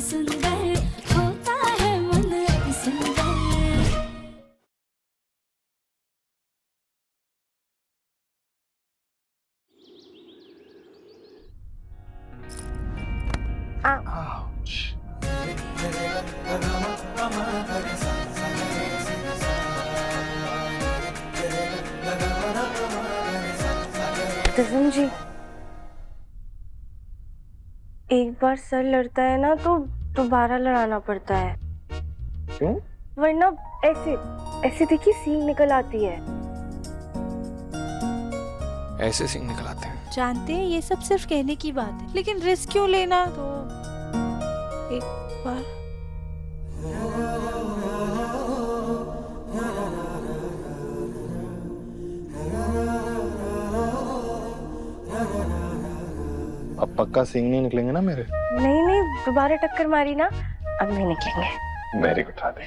सुंदर होता है मन अति सुंदर। Ouch. कसम जी, एक बार सर लड़ता है ना तो दोबारा लड़ाना पड़ता है, क्यों? वरना ऐसे ऐसे देखिए सींग निकल आती है। ऐसे सिंह निकल आते हैं। जानते हैं ये सब सिर्फ कहने की बात है, लेकिन रिस्क क्यों लेना? तो एक बार अब पक्का सिंह नहीं निकलेंगे ना मेरे? नहीं नहीं, दोबारा टक्कर मारी ना, अब नहीं निकलेंगे। Very good Radhe.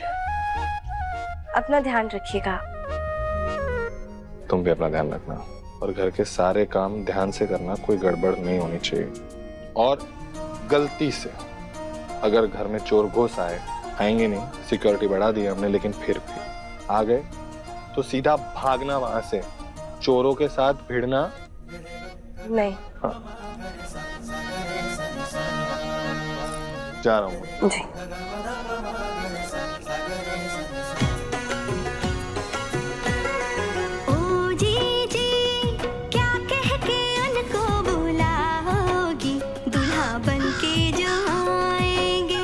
अपना ध्यान रखिएगा। तुम भी अपना ध्यान रखना और घर के सारे काम ध्यान से करना, कोई गड़बड़ नहीं होनी चाहिए। और गलती से अगर घर में चोर घुस आएंगे नहीं, सिक्योरिटी बढ़ा दी हमने, लेकिन फिर भी आ गए तो सीधा भागना वहां से, चोरों के साथ भिड़ना नहीं। हाँ। जा रहा हूँ जी। ओ जी जी क्या कह के उनको बुलाओगी, दूल्हा बनके जो आएंगे।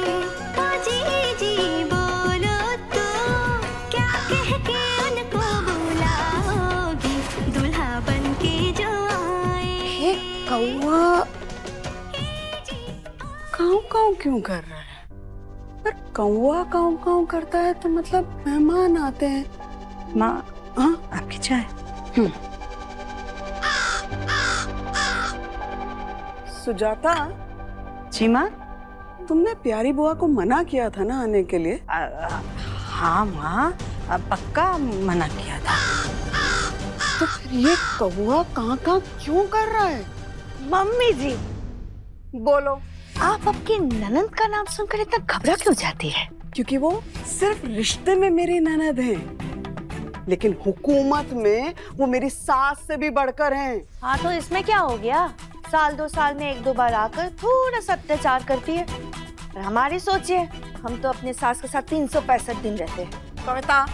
ओ जी जी बोलो तो क्या कह के उनको बुलाओगी, दूल्हा बनके जो आएंगे। कौवा काऊ काऊ क्यों कर रहा है? पर कौवा काऊ काऊ करता है तो मतलब मेहमान आते हैं। माँ, हाँ आपकी चाय। सुजाता जी माँ, तुमने प्यारी बुआ को मना किया था ना आने के लिए? हाँ माँ, पक्का मना किया था। तो फिर ये कौवा काऊ काऊ क्यों कर रहा है? मम्मी जी, बोलो। आप आपकी ननंद का नाम सुनकर इतना घबरा क्यों जाती है? क्योंकि वो सिर्फ रिश्ते में मेरी ननद हैं, लेकिन हुकूमत में वो मेरी सास से भी बढ़कर हैं। हाँ तो इसमें क्या हो गया? साल 2 साल में 1-2 बार आकर थोड़ा सा अत्याचार करती है। पर हमारी सोचिए, हम तो अपने सास के साथ 365 दिन रहते हैं। कविता,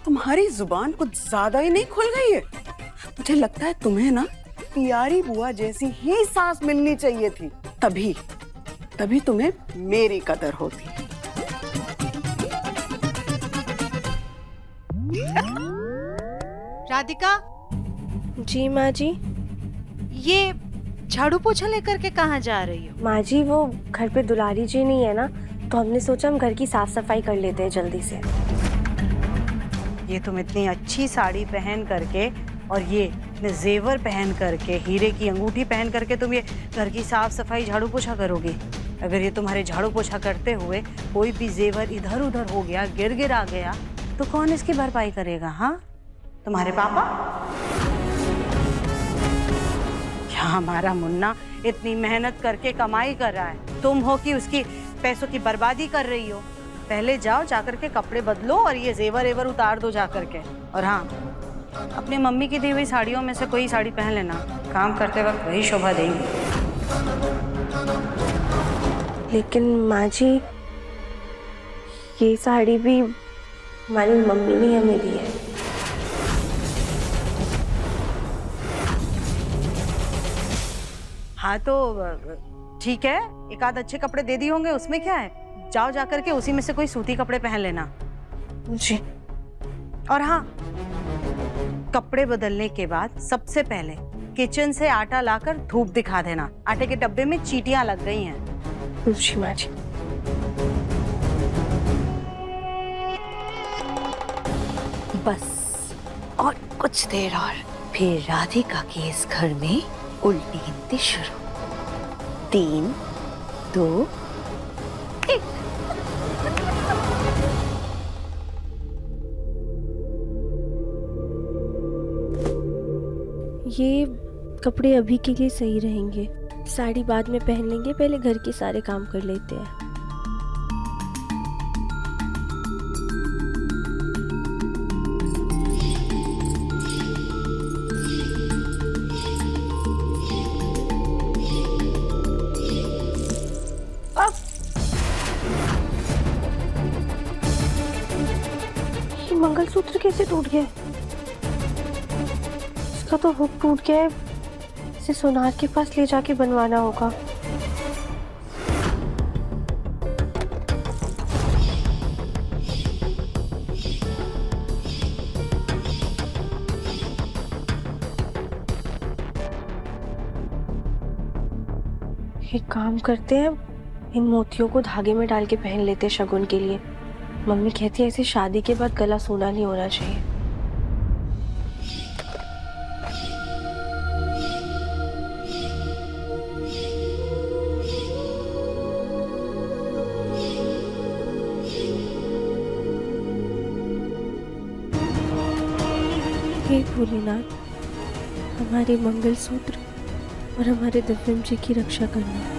तुम्हारी जुबान कुछ ज्यादा ही नहीं खुल गई है? मुझे लगता है तुम्हें ना प्यारी बुआ जैसी ही सास मिलनी चाहिए थी, तभी तुम्हें मेरी कदर होती। राधिका जी माँ जी। ये झाड़ू पोछा लेकर के कहाँ जा रही हो? माँ जी, वो घर पे दुलारी जी नहीं है ना, तो हमने सोचा हम घर की साफ सफाई कर लेते हैं जल्दी से। ये तुम इतनी अच्छी साड़ी पहन करके और ये जेवर पहन करके, हीरे की अंगूठी पहन करके तुम ये घर की साफ सफाई झाड़ू पोछा करोगी? अगर ये तुम्हारे झाड़ू पोछा करते हुए कोई भी जेवर इधर उधर हो गया, गिर आ गया, तो कौन इसकी भरपाई करेगा? हाँ, तुम्हारे पापा? क्या हमारा मुन्ना इतनी मेहनत करके कमाई कर रहा है, तुम हो कि उसकी पैसों की बर्बादी कर रही हो? पहले जाओ, जाकर के कपड़े बदलो और ये जेवर एवर उतार दो जाकर के। और हाँ, अपनी मम्मी की दी हुई साड़ियों में से कोई साड़ी पहन लेना, काम करते वक्त वही शोभा देंगी। लेकिन माँ जी, ये साड़ी भी हमारी मम्मी ने हमें दी है। हाँ तो ठीक है, एक आध अच्छे कपड़े दे दिए होंगे, उसमें क्या है? जाओ जाकर के उसी में से कोई सूती कपड़े पहन लेना। जी। और हाँ, कपड़े बदलने के बाद सबसे पहले किचन से आटा लाकर धूप दिखा देना। आटे के डब्बे में चींटियां लग गई हैं। जी माँ जी। बस और कुछ देर और, फिर राधिका के इस घर में उल्टी गिनती शुरू। 3, 2, 1। ये कपड़े अभी के लिए सही रहेंगे, साड़ी बाद में पहन लेंगे, पहले घर के सारे काम कर लेते हैं। मंगलसूत्र कैसे टूट गया? इसका तो हुक टूट गया है, इसे सोनार के पास ले जाके बनवाना होगा। एक काम करते हैं, इन मोतियों को धागे में डाल के पहन लेते हैं शगुन के लिए। मम्मी कहती है ऐसे शादी के बाद गला सूना नहीं होना चाहिए। हे भोलेनाथ, हमारे मंगलसूत्र और हमारे दिव्यम जी की रक्षा करना।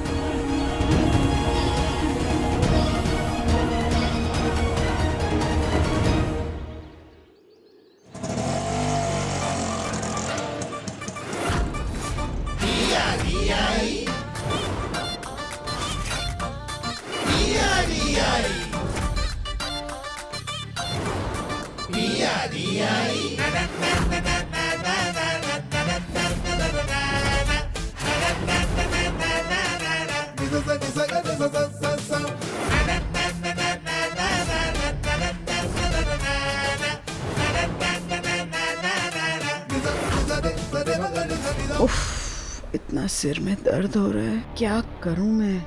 उफ, इतना सिर में दर्द हो रहा है, क्या करूं मैं?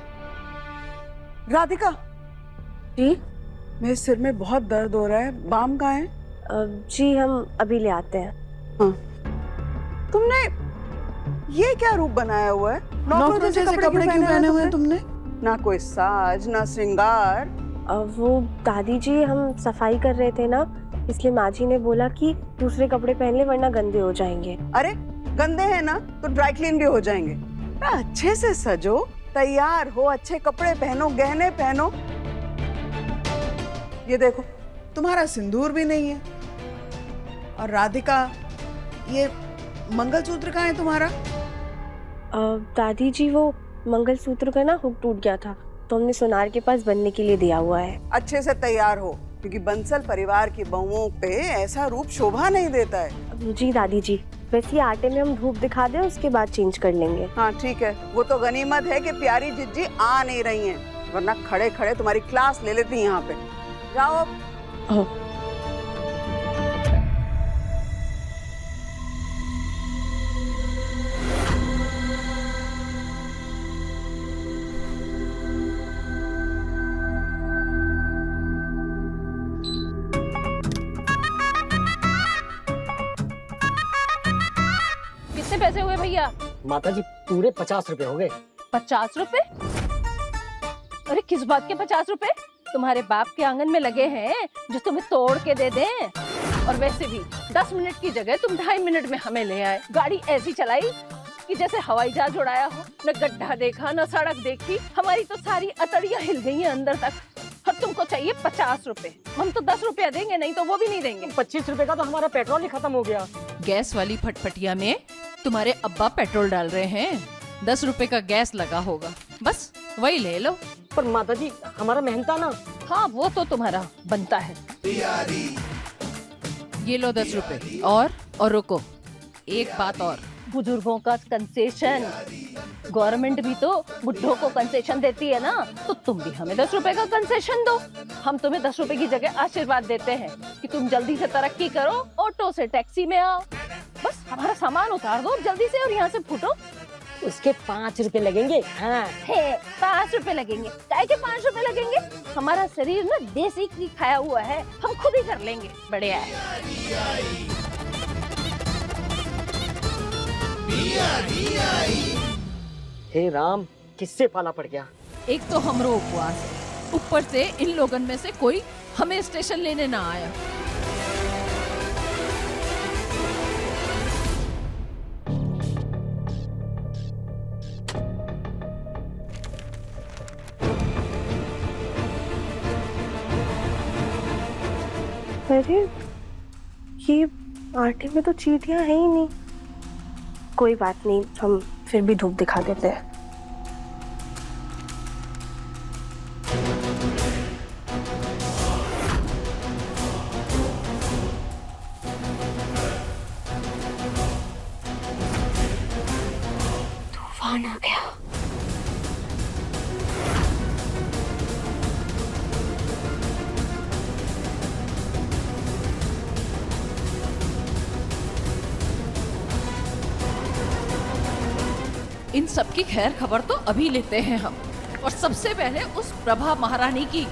राधिका जी मेरे सिर में बहुत दर्द हो रहा है, बाम कहाँ है? जी हम अभी ले आते हैं। हाँ। तुमने ये क्या रूप बनाया हुआ है? नौकरों जैसे कपड़े क्यों पहने हुए हैं तुमने? ना कोई साज ना श्रृंगार। वो दादी जी हम सफाई कर रहे थे ना, इसलिए माँ जी ने बोला कि दूसरे कपड़े पहन ले वरना गंदे हो जाएंगे। अरे गंदे हैं ना तो ड्राई क्लीन भी हो जाएंगे। अच्छे से सजो, तैयार हो, अच्छे कपड़े पहनो, गहने पहनो। ये देखो तुम्हारा सिंदूर भी नहीं है। और राधिका ये मंगलसूत्र कहाँ है तुम्हारा? दादी जी वो मंगलसूत्र का ना हुक टूट गया था, तो हमने सोनार के पास बनने के लिए दिया हुआ है। अच्छे से तैयार हो, क्योंकि बंसल परिवार की बहुओं पे ऐसा रूप शोभा नहीं देता है। जी दादी जी, वैसे आटे में हम धूप दिखा दें, उसके बाद चेंज कर लेंगे। हाँ ठीक है, वो तो गनीमत है कि प्यारी जिज्जी आ नहीं रही हैं, वरना खड़े खड़े तुम्हारी क्लास ले लेती यहाँ पे। जाओ। कितने पैसे हुए भैया? माता जी पूरे 50 रुपए हो गए। 50 रुपए? अरे किस बात के 50 रुपए? तुम्हारे बाप के आंगन में लगे हैं जो तुम्हें तोड़ के दे दें। और वैसे भी 10 मिनट की जगह तुम 2.5 मिनट में हमें ले आए। गाड़ी ऐसी चलाई कि जैसे हवाई जहाज उड़ाया हो, न गड्ढा देखा न सड़क देखी। हमारी तो सारी अतड़ियां हिल गई हैं अंदर तक। और तुमको चाहिए 50 रुपए? हम तो 10 रुपया देंगे, नहीं तो वो भी नहीं देंगे। 25 रुपए का तो हमारा पेट्रोल ही खत्म हो गया। गैस वाली फटफटिया में तुम्हारे अब्बा पेट्रोल डाल रहे हैं, 10 रुपए का गैस लगा होगा, बस वही ले लो। पर माता जी हमारा मेहनता ना। हाँ वो तो तुम्हारा बनता है। ये लो 10 रुपए। और रुको, एक बात और, बुजुर्गों का कंसेशन, गवर्नमेंट भी तो बुढ़ों को कंसेशन देती है ना, तो तुम भी हमें 10 रुपए का कंसेशन दो। हम तुम्हें 10 रुपए की जगह आशीर्वाद देते हैं कि तुम जल्दी से तरक्की करो, ऑटो से टैक्सी में आओ, बस हमारा सामान उतार दो जल्दी से और यहाँ से फूटो। उसके 5 रुपए लगेंगे। हाँ 5 रुपए लगेंगे? काय के 5 रुपए लगेंगे? हमारा शरीर ना देसी की खाया हुआ है, हम खुद ही कर लेंगे। बढ़िया है। हे राम, किससे पाला पड़ गया? एक तो हमरो उपवास है, ऊपर से इन लोगन में से कोई हमें स्टेशन लेने ना आया। अरे ये आटे में तो चींटियां है ही नहीं। कोई बात नहीं, हम फिर भी धूप दिखा देते हैं। सबकी खैर खबर तो अभी लेते हैं हम, और सबसे पहले उस प्रभा महारानी की।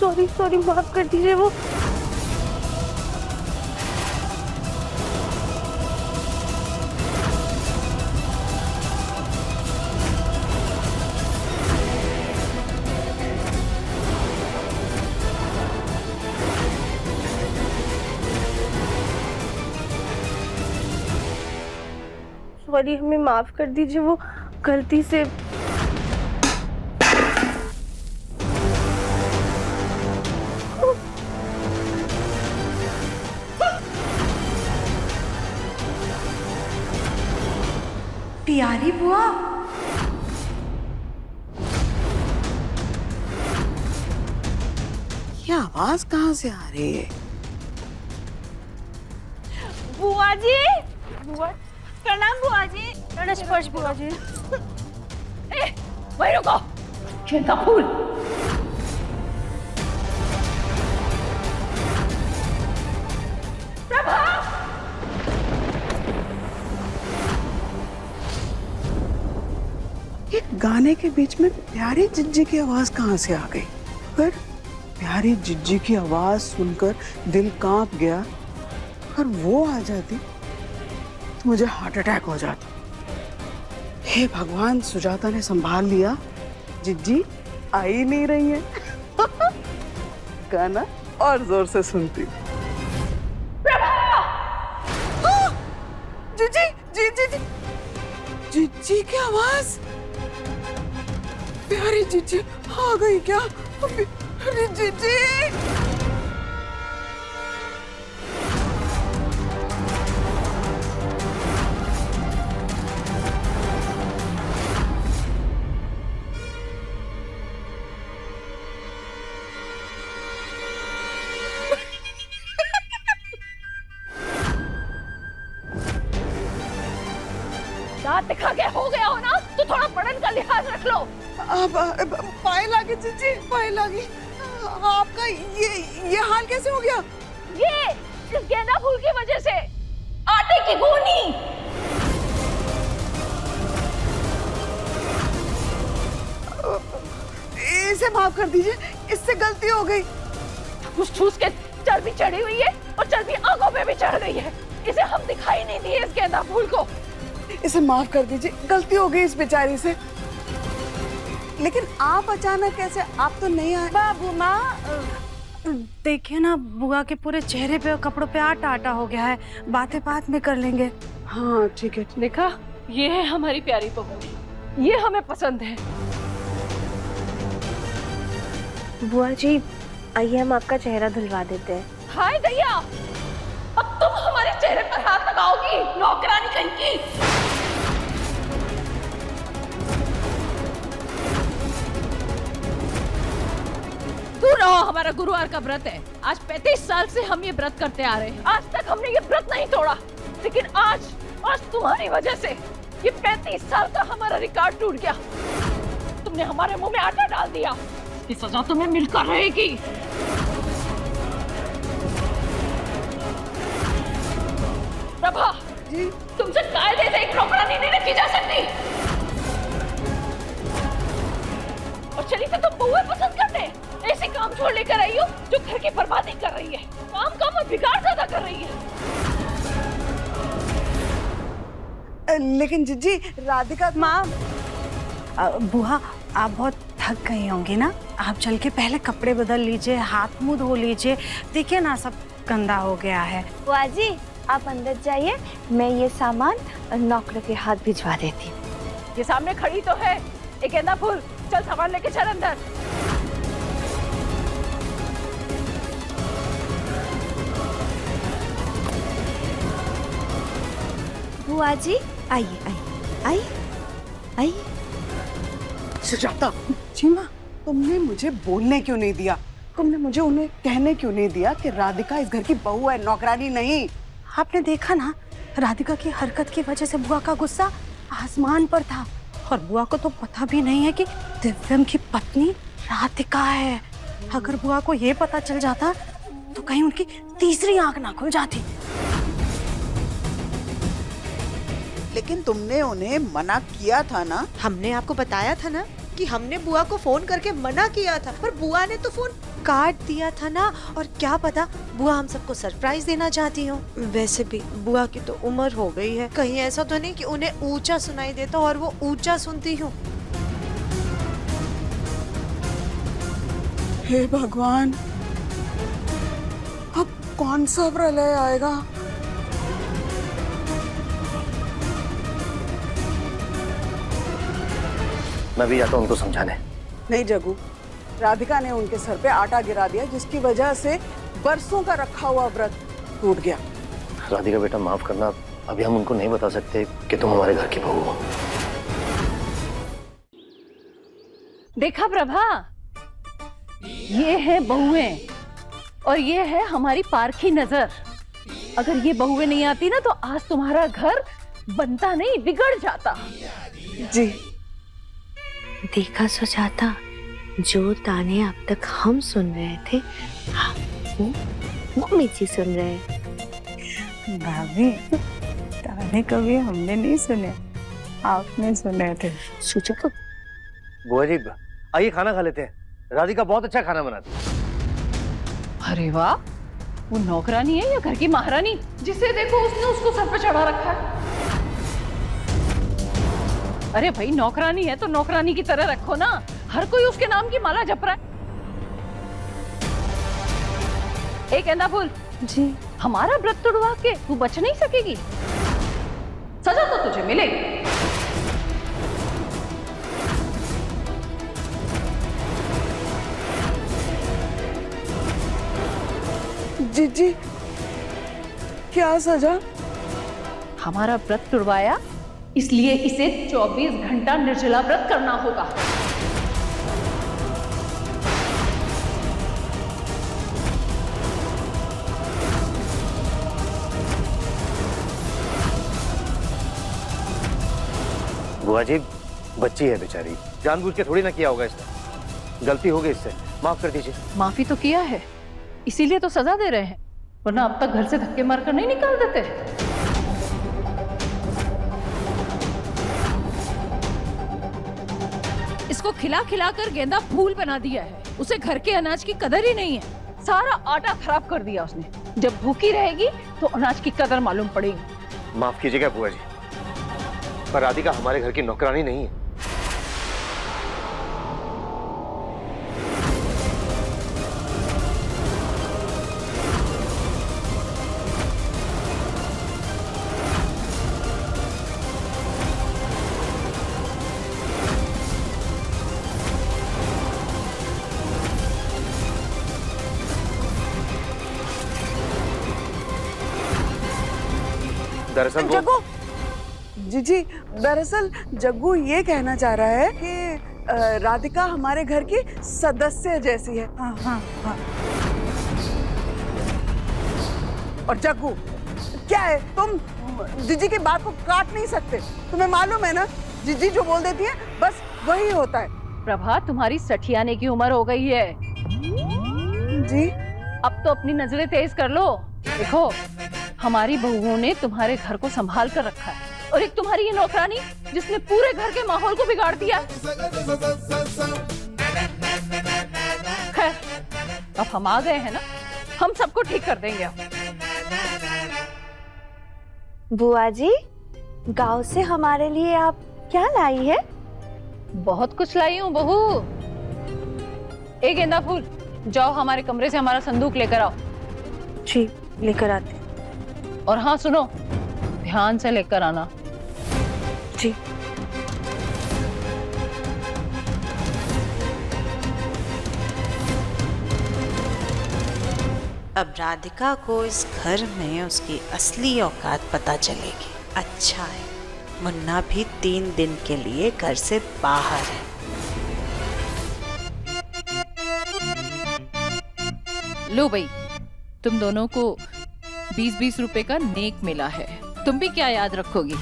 सॉरी सॉरी, माफ कर दीजिए। वो सॉरी, हमें माफ कर दीजिए, वो गलती से। प्यारी बुआ, ये आवाज कहाँ से आ रही है? बुआ जी, बुआ प्रणाम बुआ जी। स्पर्श बुआ जी। वही रुको, गेंदा फूल। ये गाने के बीच में प्यारी जिज्जी की आवाज कहाँ से आ गई? अगर प्यारी जिज्जी की आवाज सुनकर दिल कांप गया, अगर वो आ जाती तो मुझे हार्ट अटैक हो जाता। हे भगवान, सुजाता ने संभाल लिया। जिज्जी आ ही नहीं रही है। गाना और जोर से सुनती। जिज्जी जी जी जी जिज्जी की आवाज। प्यारी जिज्जी आ गई क्या? अरे जिज्जी, दांत दिखा के हो गया हो ना, तो थोड़ा बड़न का लिहाज रख लो। अब पाए लागी जिज्जी, पाए लागी। आपका ये हाल कैसे हो गया? ये इस गेंदा फूल की वजह से। आटे की गोनी। इसे माफ कर दीजिए, इससे गलती हो गई। ठूस ठूस के चर्बी चढ़ी हुई है, और चर्बी आंखों पे भी चढ़ गई है। इसे हम दिखाई नहीं दिए इस गेंदा फूल को। इसे माफ कर दीजिए, गलती हो गई इस बेचारी से। लेकिन आप अचानक कैसे? आप तो नहीं आए। बाबू माँ, देखिए ना, बुआ के पूरे चेहरे पे और कपड़ों पे आटा आटा हो गया है। बातें बात में कर लेंगे। हाँ ठीक है। देखा, ये है हमारी प्यारी बहू, ये हमें पसंद है। बुआ जी, आइए हम आपका चेहरा धुलवा देते हैं। हाय दैया, अब तुम हमारे चेहरे पर हाथ लगाओगी, नौकरानी कहीं की। दूर रहो, हमारा गुरुवार का व्रत है। आज 35 साल से हम ये व्रत करते आ रहे हैं। आज तक हमने ये व्रत नहीं तोड़ा, लेकिन आज तुम्हारी वजह से ये 35 साल का हमारा रिकॉर्ड टूट गया। तुमने हमारे मुंह में आटा डाल दिया, इसकी सजा तुम्हें मिलकर रहेगी। प्रभा जी, तुमसे कायदे से एक नौकरानी नहीं रखी जा सकती। और चली तो तुम बहुएं पसंद करते, ऐसे काम छोड़ लेकर आई हो जो घर की बर्बादी कर रही है, काम में बिगाड़ ज्यादा कर रही है। लेकिन जिज्जी, राधिका माँ, बुआ आप बहुत थक गई होंगी ना, आप चल के पहले कपड़े बदल लीजिए, हाथ मुंह धो लीजिए। देखिए ना, सब गंदा हो गया है। बुआ जी, आप अंदर जाइए, मैं ये सामान नौकर के हाथ भिजवा देती हूँ। ये सामने खड़ी तो है एक गेंदा फूल, चल सामान लेके चल अंदर। बुआ जी आइए आइए आइए आइए। सुजाता, चीमा, तुमने मुझे बोलने क्यों नहीं दिया? तुमने मुझे उन्हें कहने क्यों नहीं दिया कि राधिका इस घर की बहू है, नौकरानी नहीं? आपने देखा ना, राधिका की हरकत की वजह से बुआ का गुस्सा आसमान पर था। और बुआ को तो पता भी नहीं है कि दिव्यम की पत्नी राधिका है। अगर बुआ को ये पता चल जाता तो कहीं उनकी तीसरी आंख ना खुल जाती। लेकिन तुमने उन्हें मना किया था ना? हमने आपको बताया था ना कि हमने बुआ को फोन करके मना किया था, पर बुआ ने तो फोन काट दिया था ना। और क्या पता बुआ हम सबको सरप्राइज देना चाहती हो। वैसे भी बुआ की तो उम्र हो गई है, कहीं ऐसा तो नहीं कि उन्हें ऊंचा सुनाई देता और वो ऊंचा सुनती हो। हे भगवान, अब कौन सा प्रलय आएगा? मैं भी जाता हूँ उनको समझाने। नहीं जग्गू, राधिका ने उनके सर पे आटा गिरा दिया, जिसकी वजह से बरसों का रखा हुआ व्रत टूट गया। राधिका बेटा माफ करना, अभी हम उनको नहीं बता सकते कि तुम हमारे घर की बहू हो। देखा प्रभा, ये है बहुएं और ये है हमारी पारखी नजर। अगर ये बहुएं नहीं आती ना तो आज तुम्हारा घर बनता नहीं, बिगड़ जाता। जी देखा सुजाता, जो ताने अब तक हम सुन रहे थे वो मम्मी जी सुन रहे हैं। भाभी, ताने कभी हमने नहीं सुने, आपने सुने थे। सोचो तो। बुआ जी आइए खाना खा लेते हैं, राधिका बहुत अच्छा खाना बनाती है। अरे वाह, वो नौकरानी है या घर की महारानी? जिसे देखो उसने उसको सर पे चढ़ा रखा है। अरे भाई, नौकरानी है तो नौकरानी की तरह रखो ना, हर कोई उसके नाम की माला जप रहा है। एक गेंदा फूल जी, हमारा व्रत तोड़वा के तू बच नहीं सकेगी, सजा तो तुझे मिलेगी। जी क्या सजा? हमारा व्रत तुड़वाया, इसलिए इसे 24 घंटा निर्जला व्रत करना होगा। बुआ जी बच्ची है बेचारी, जानबूझ के थोड़ी ना किया होगा इसने, गलती हो गई, इससे माफ कर दीजिए। माफी तो किया है, इसीलिए तो सजा दे रहे हैं, वरना अब तक घर से धक्के मारकर नहीं निकाल देते। इसको खिला खिला कर गेंदा फूल बना दिया है, उसे घर के अनाज की कदर ही नहीं है। सारा आटा खराब कर दिया उसने। जब भूखी रहेगी तो अनाज की कदर मालूम पड़ेगी। माफ कीजिएगा बुआ जी, पर राधिका हमारे घर की नौकरानी नहीं है। दरअसल जग्गू, जी दरअसल जग्गू ये कहना चाह रहा है कि राधिका हमारे घर की सदस्य जैसी है। हाँ। और जग्गू क्या है, तुम जीजी की बात को काट नहीं सकते। तुम्हें मालूम है ना, जीजी जो बोल देती है बस वही होता है। प्रभा, तुम्हारी सठियाने की उम्र हो गई है जी। अब तो अपनी नजरें तेज कर लो। देखो, हमारी बहुओं ने तुम्हारे घर को संभाल कर रखा है, और एक तुम्हारी ये नौकरानी जिसने पूरे घर के माहौल को बिगाड़ दिया। खैर, अब हम आ गए हैं ना, हम सबको ठीक कर देंगे। अब बुआ जी, गांव से हमारे लिए आप क्या लाई है? बहुत कुछ लाई हूँ बहू। एक गेंदा फूल, जाओ हमारे कमरे से हमारा संदूक लेकर आओ। जी, लेकर आते। और हाँ सुनो, ध्यान से लेकर आना। जी। अब राधिका को इस घर में उसकी असली औकात पता चलेगी। अच्छा है, मुन्ना भी 3 दिन के लिए घर से बाहर है। लो भाई, तुम दोनों को 20-20 रुपए का नेक मिला है। तुम भी क्या याद रखोगी?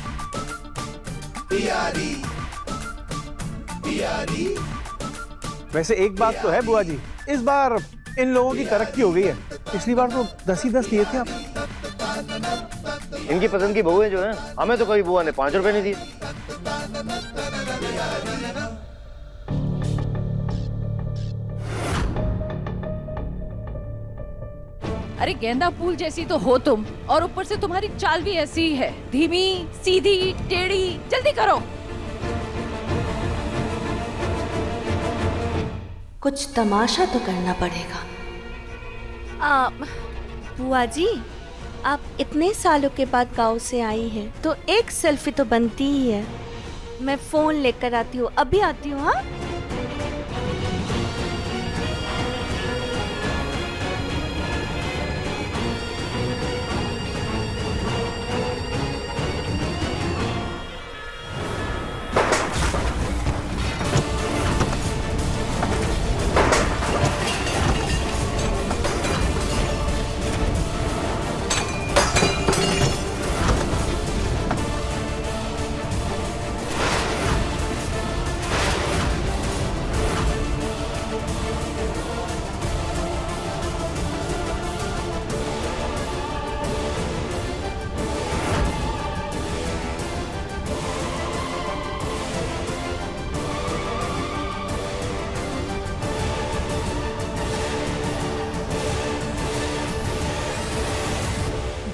वैसे एक बात तो है बुआ जी, इस बार इन लोगों की तरक्की हो गई है। पिछली बार तो 10 ही 10 दिए थे आप। इनकी पसंद की बहुएं जो हैं, हमें तो कभी बुआ ने 5 रुपए नहीं दिए। अरे गेंदा फूल जैसी तो हो तुम, और ऊपर से तुम्हारी चाल भी ऐसी ही है, धीमी, सीधी, टेढ़ी। जल्दी करो। कुछ तमाशा तो करना पड़ेगा। बुआ जी, आप इतने सालों के बाद गांव से आई हैं, तो एक सेल्फी तो बनती ही है। मैं फोन लेकर आती हूँ, अभी आती हूँ। हाँ,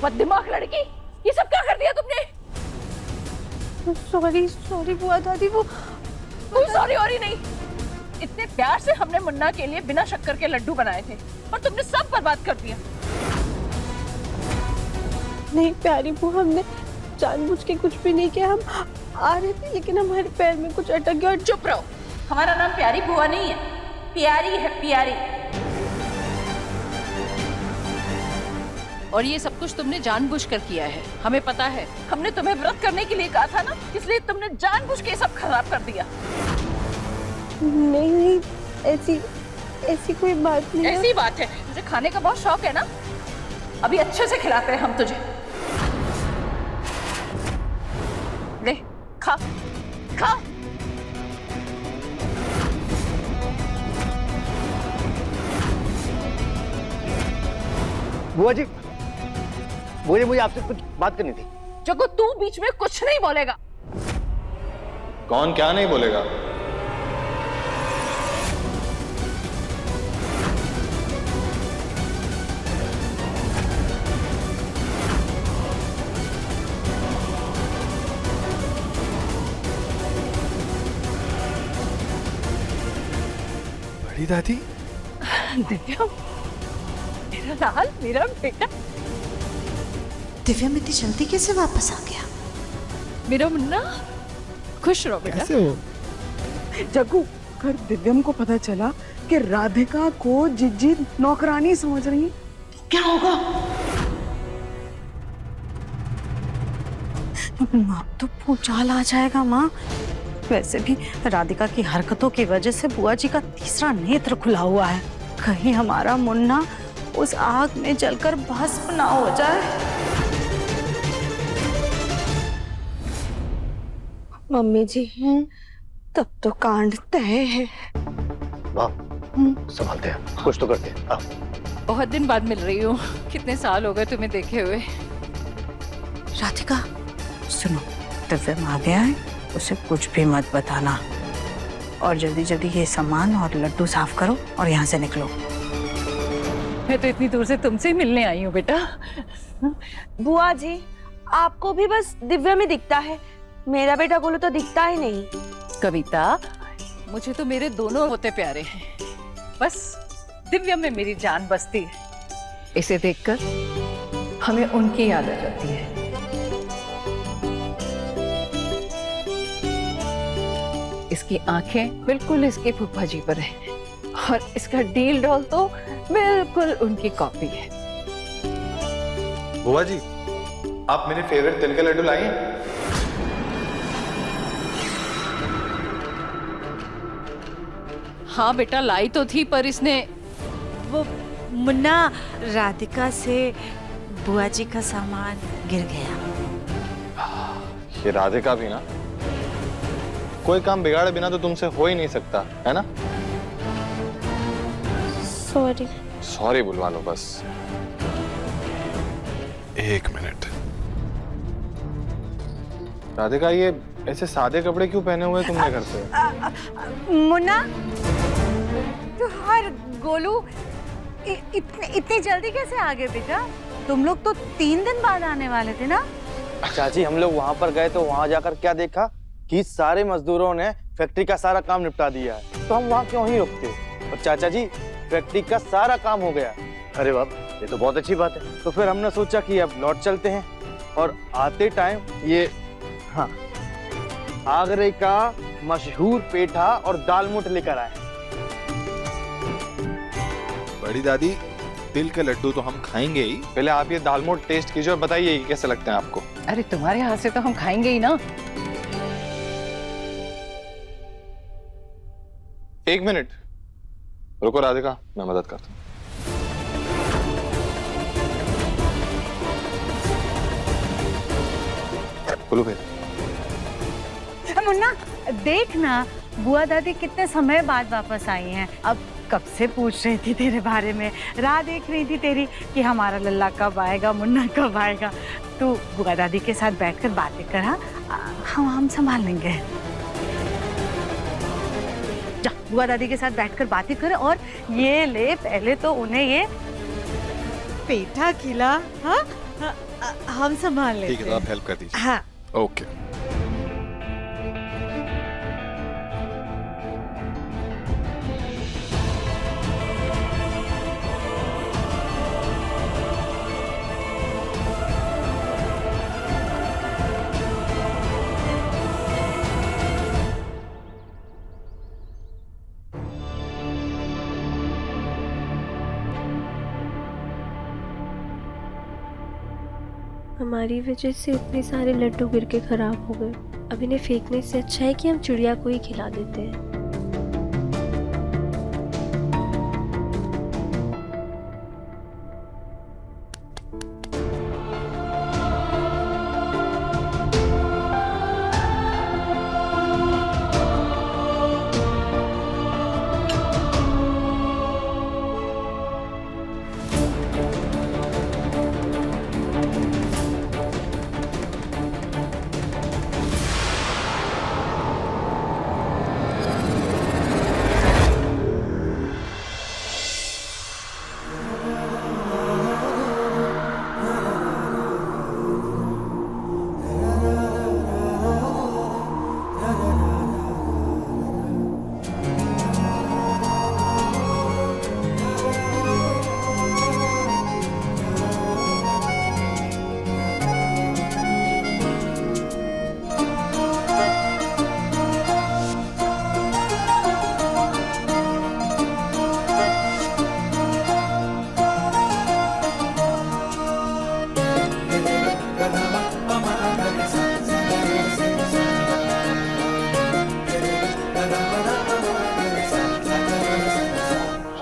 बददिमाग लड़की, ये सब क्या कर दिया तुमने? सॉरी बुआ दादी, वो कोई सॉरी और ही नहीं। इतने प्यार से हमने मुन्ना के लिए बिना शक्कर के लड्डू बनाए थे और तुमने सब बर्बाद कर दिया। नहीं प्यारी बुआ, हमने जानबूझ के कुछ भी नहीं किया। हम आ रहे थे लेकिन हमारे पैर में कुछ अटक गया। और चुप रहो, हमारा नाम प्यारी बुआ नहीं है, प्यारी है, प्यारी। और ये सब कुछ तुमने जानबूझकर किया है, हमें पता है। हमने तुम्हें व्रत करने के लिए कहा था ना, इसलिए तुमने जानबूझ के सब खराब कर दिया। नहीं, ऐसी कोई बात नहीं। ऐसी बात है, तुझे खाने का बहुत शौक है ना, अभी अच्छे से खिलाते हैं हम तुझे। ले खा खा। बुआ जी, मुझे आपसे कुछ बात करनी थी। जगो, तू बीच में कुछ नहीं बोलेगा। कौन क्या नहीं बोलेगा? बड़ी दादी, दिव्या, मेरा लाल, मेरा बेटा। दिव्या इतनी जल्दी कैसे वापस आ गया? मेरा मुन्ना, खुश रहो बेटा। कैसे हो? जग्गू, अगर दिव्यम को पता चला कि राधिका को जिज्जी नौकरानी समझ रही है, तो क्या होगा? अब तो भूचाल आ जाएगा माँ। वैसे भी राधिका की हरकतों की वजह से बुआ जी का तीसरा नेत्र खुला हुआ है। कहीं हमारा मुन्ना उस आग में जलकर भस्म ना हो जाए। मम्मी जी, तब तो कांड तय है। वाह, संभालते हैं, कुछ तो करते हैं। बहुत दिन बाद मिल रही हूँ, कितने साल हो गए तुम्हें देखे हुए। राधिका सुनो, दिव्यम आ गया है, उसे कुछ भी मत बताना। और जल्दी जल्दी ये सामान और लड्डू साफ करो और यहाँ से निकलो। मैं तो इतनी दूर से तुमसे ही मिलने आई हूँ बेटा। बुआ जी, आपको भी बस दिव्या में दिखता है, मेरा बेटा गोलू तो दिखता ही नहीं। कविता, मुझे तो मेरे दोनों होते प्यारे हैं, बस दिव्या में मेरी जान बसती है। इसे देखकर हमें उनकी याद आ जाती है। इसकी आंखें बिल्कुल इसके फूफा जी पर है, और इसका डील डॉल तो बिल्कुल उनकी कॉपी है। बुआ जी, आप मेरे फेवरेट तिल के लड्डू लाई हैं? हाँ बेटा लाई तो थी, पर इसने वो मुन्ना, राधिका से बुआ जी का सामान गिर गया। ये राधिका भी ना, कोई काम बिगाड़े बिना तो तुमसे हो ही नहीं सकता, है ना? सॉरी। सॉरी बुलवा लो बस। एक मिनट। राधिका, ये ऐसे सादे कपड़े क्यों पहने हुए तुमने घर पे? मुन्ना, तू हर गोलू इतनी जल्दी कैसे आ गए बेटा? तुम लोग तो 3 दिन बाद आने वाले थे ना? चाची, हम लोग वहाँ पर गए तो वहाँ जाकर क्या देखा कि सारे मजदूरों ने फैक्ट्री का सारा काम निपटा दिया है, तो हम वहाँ क्यों ही रुकते? और चाचा जी, फैक्ट्री का सारा काम हो गया। अरे बाप, ये तो बहुत अच्छी बात है। तो फिर हमने सोचा कि अब लौट चलते हैं, और आते टाइम ये हाँ आगरे का मशहूर पेठा और दाल मोठ लेकर आए। बड़ी दादी, तिल के लड्डू तो हम खाएंगे ही, पहले आप ये दाल मोठ टेस्ट कीजिए और बताइए कैसे लगते हैं आपको। अरे तुम्हारे हाथ से तो हम खाएंगे ही ना। एक मिनट रुको राधिका, मैं मदद करता हूँ। बोलो भैया। मुन्ना, देख ना, बुआ दादी कितने समय बाद वापस आई हैं। अब कब से पूछ रही थी तेरे बारे में, राह देख रही थी तेरी कि हमारा लल्ला कब आएगा, मुन्ना कब आएगा। तू बुआ दादी के साथ बैठकर बातें कर, हम संभाल लेंगे। जा, बुआ दादी के साथ बैठकर बातें कर, और ये ले, पहले तो उन्हें ये पेठा खिला। हाँ, हम संभाल लेंगे। ठीक है, तो आप हेल्प कर दीजिए। हाँ, ओके। हमारी वजह से इतने सारे लड्डू गिर के खराब हो गए। अब इन्हें फेंकने से अच्छा है कि हम चिड़िया को ही खिला देते हैं।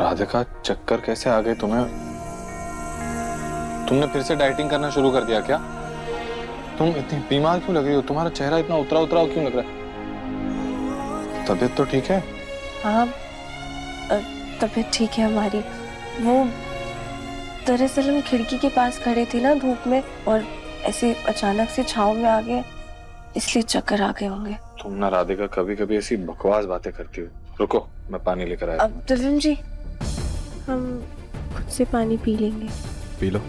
राधिका, चक्कर कैसे आ गए तुम्हें? तुमने फिर से डाइटिंग करना शुरू कर दिया क्या? तुम इतनी बीमार क्यों लग रही हो? तुम्हारा चेहरा इतना उतरा उतरा क्यों लग रहा है? तबीयत तो ठीक है? हाँ, तबीयत ठीक है हमारी। वो दरअसल हम खिड़की के पास खड़े थे ना धूप में, और ऐसे अचानक से छांव में आ गए, इसलिए चक्कर आ गए होंगे। तुम ना राधिका कभी कभी ऐसी बकवास बातें करती हो। रुको, मैं पानी लेकर आया। अब दिव्यम जी, हम खुद से पानी पी लेंगे। P low.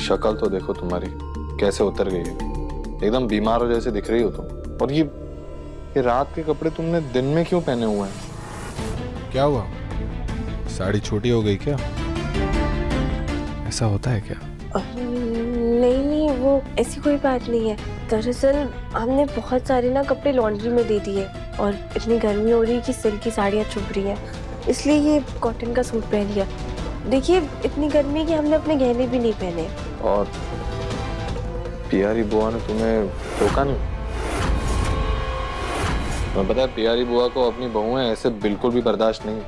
शक्ल तो देखो तुम्हारी कैसे उतर गई है, एकदम बीमार हो जैसे दिख रही हो तुम। और ये रात के कपड़े तुमने दिन में क्यों पहने हुए हैं? क्या हुआ? साड़ी छोटी हो गई क्या? ऐसा होता है क्या? नहीं, वो ऐसी कोई बात नहीं है। दरअसल हमने बहुत सारे ना कपड़े लॉन्ड्री में दे दिए और इतनी गर्मी हो रही है कि सिल्क की साड़ियाँ चुभ रही हैं, इसलिए ये कॉटन का सूट पहन लिया। देखिए इतनी गर्मी है कि हमने अपने गहने भी नहीं पहने। और प्यारी बुआ ने तुम्हें रोका नहीं? मैं पता है प्यारी बुआ को अपनी बहुएं ऐसे बिल्कुल भी बर्दाश्त नहीं।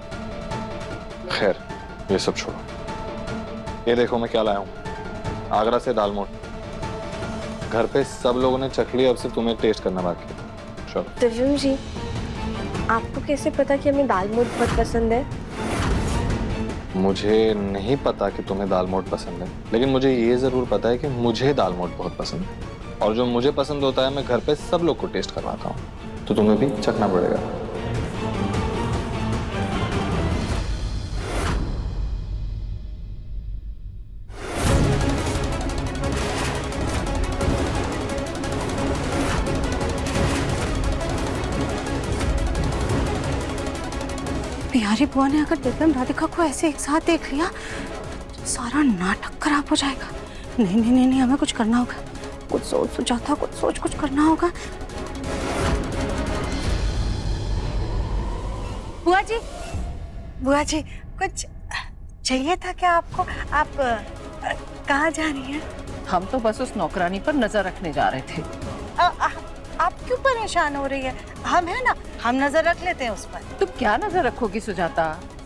खैर ये सब छोड़ो, ये देखो मैं क्या लाया हूँ, आगरा से दालमोट। घर पे सब लोगों ने चख लिया, अब से तुम्हें टेस्ट करना बाकी है। चलो। दिव्यम जी, आपको कैसे पता कि हमें दालमोट बहुत पसंद है? मुझे नहीं पता कि तुम्हें दालमोट पसंद है, लेकिन मुझे ये जरूर पता है कि मुझे दालमोट बहुत पसंद है। और जो मुझे पसंद होता है मैं घर पे सब लोग को टेस्ट करवाता हूँ, तो तुम्हें भी चखना पड़ेगा। प्यारी बुआ ने अगर दिव्यम राधिका को ऐसे एक साथ देख लिया तो सारा नाटक खराब हो जाएगा। नहीं नहीं नहीं नहीं, हमें कुछ करना होगा। कुछ सोच सुजाता, कुछ करना होगा। बुआ जी कुछ चाहिए था क्या आपको? आप कहाँ जा रही हैं? हम तो बस उस नौकरानी पर नजर रखने जा रहे थे। आप क्यों परेशान हो रही है? हम है ना, हम नजर रख लेते हैं उस पर। तुम क्या नजर रखोगी सुजाता?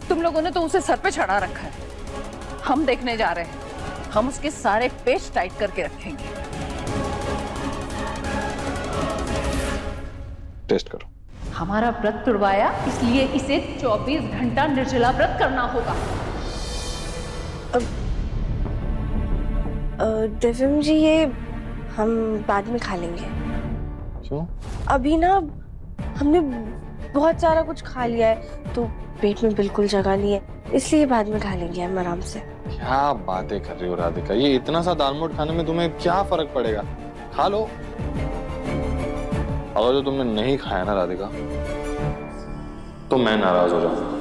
तुम लोगों ने तो उसे सर पे चढ़ा रखा है। हम देखने जा रहे हैं, हम उसके सारे पेच टाइट करके रखेंगे। टेस्ट करो। हमारा व्रत तुड़वाया, इसलिए इसे 24 घंटा निर्जला व्रत करना होगा। दिव्यम जी, ये हम बाद में खा लेंगे। क्यों? अभी ना हमने बहुत सारा कुछ खा लिया है तो पेट में बिल्कुल जगह नहीं है, इसलिए बाद में खा लेंगे हम आराम से। क्या बातें कर रही हो राधिका, ये इतना सा दालमोट खाने में तुम्हें क्या फर्क पड़ेगा? खा लो। अगर जो तुमने नहीं खाया ना राधिका तो मैं नाराज हो जाऊंगा।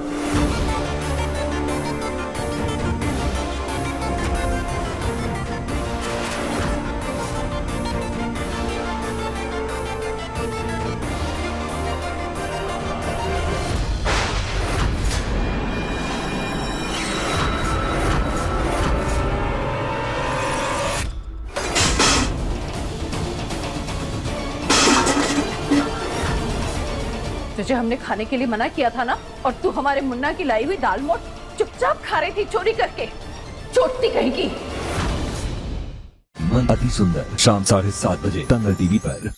तुझे हमने खाने के लिए मना किया था ना, और तू हमारे मुन्ना की लाई हुई दालमोट चुपचाप खा रही थी चोरी करके। चोटती कहीं की। अति सुंदर शाम 7:30 बजे तंग टीवी पर।